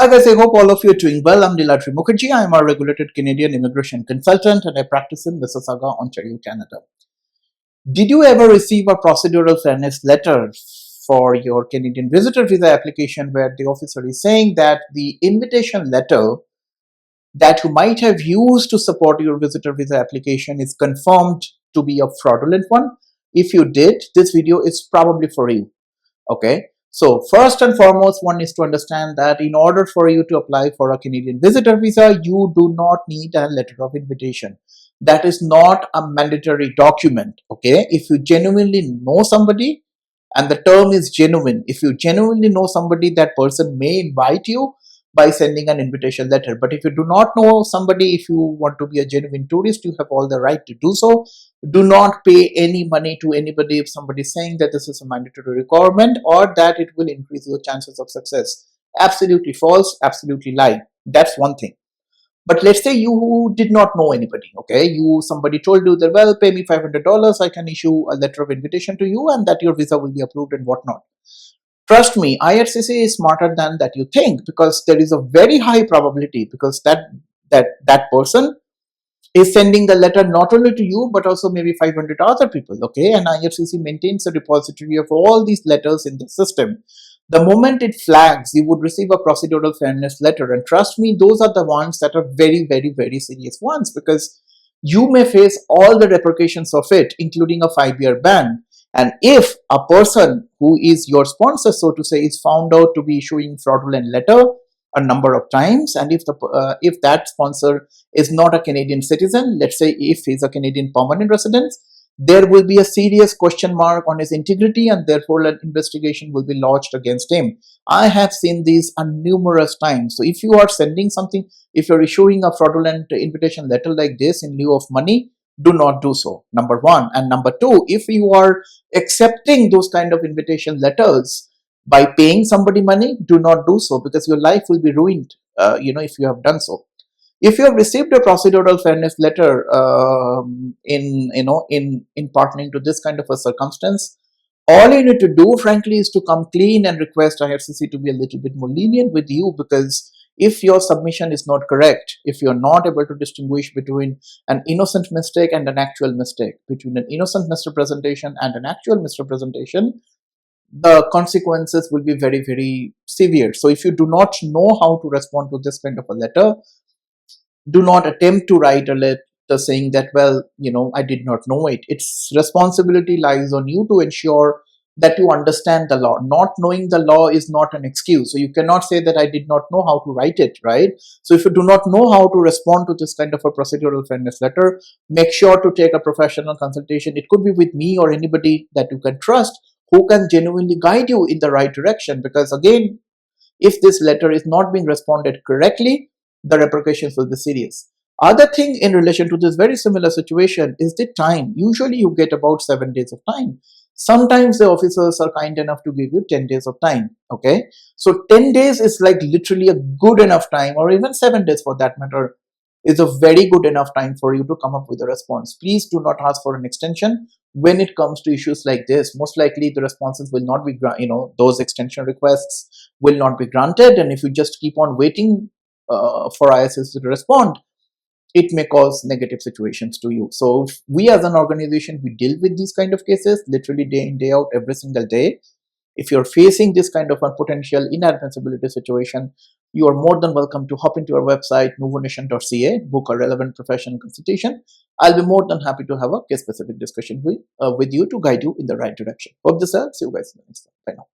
Hi guys, I hope all of you are doing well. I'm Niladri Mukherjee. I am a regulated Canadian immigration consultant and I practice in Mississauga, Ontario, Canada. Did you ever receive a procedural fairness letter for your Canadian visitor visa application where the officer is saying that the invitation letter that you might have used to support your visitor visa application is confirmed to be a fraudulent one? If you did, this video is probably for you. Okay, so first and foremost, one is to understand that in order for you to apply for a Canadian visitor visa, you do not need a letter of invitation. That is not a mandatory document. Okay, if you genuinely know somebody, and the term is genuine, if you genuinely know somebody, that person may invite you by sending an invitation letter. But if you do not know somebody, if you want to be a genuine tourist, you have all the right to do so. Do not pay any money to anybody if somebody is saying that this is a mandatory requirement or that it will increase your chances of success. Absolutely false, absolutely lie. That's one thing. But let's say you did not know anybody. Okay, somebody told you that, well, pay me $500, I can issue a letter of invitation to you and that your visa will be approved and whatnot. Trust me, IRCC is smarter than that you think, because there is a very high probability, because that person is sending the letter not only to you but also maybe 500 other people. Okay, and IRCC maintains a repository of all these letters in the system. The moment it flags, you would receive a procedural fairness letter, and trust me, those are the ones that are very, very, very serious ones, because you may face all the repercussions of it, including a 5-year ban. And if a person who is your sponsor, so to say, is found out to be issuing fraudulent letter a number of times, and if that sponsor is not a Canadian citizen, let's say if he's a Canadian permanent resident, there will be a serious question mark on his integrity, and therefore an investigation will be lodged against him. I have seen these numerous times. So if you are sending something, if you're issuing a fraudulent invitation letter like this in lieu of money, do not do so, number one. And number two, if you are accepting those kind of invitation letters by paying somebody money, do not do so, because your life will be ruined, if you have done so. If you have received a procedural fairness letter in partnering to this kind of a circumstance, all you need to do, frankly, is to come clean and request IRCC to be a little bit more lenient with you, because if your submission is not correct, if you're not able to distinguish between an innocent mistake and an actual mistake, between an innocent misrepresentation and an actual misrepresentation, the consequences will be very, very severe. So if you do not know how to respond to this kind of a letter, do not attempt to write a letter saying that, well, I did not know it. Its responsibility lies on you to ensure that you understand the law. Not knowing the law is not an excuse. So you cannot say that I did not know how to write it, right? So if you do not know how to respond to this kind of a procedural fairness letter, make sure to take a professional consultation. It could be with me or anybody that you can trust, who can genuinely guide you in the right direction. Because again, if this letter is not being responded correctly, the repercussions will be serious. Other thing in relation to this very similar situation is the time. Usually you get about 7 days of time. Sometimes the officers are kind enough to give you 10 days of time. Okay, so 10 days is like literally a good enough time, or even 7 days for that matter, is a very good enough time for you to come up with a response. Please do not ask for an extension when it comes to issues like this. Most likely the responses will not be, those extension requests will not be granted. And if you just keep on waiting for ISS to respond, it may cause negative situations to you. So we as an organization, we deal with these kind of cases literally day in, day out, every single day. If you're facing this kind of a potential inadmissibility situation, you are more than welcome to hop into our website, nuvonation.ca, book a relevant professional consultation. I'll be more than happy to have a case-specific discussion with you to guide you in the right direction. Hope this helps. See you guys next time. Bye now.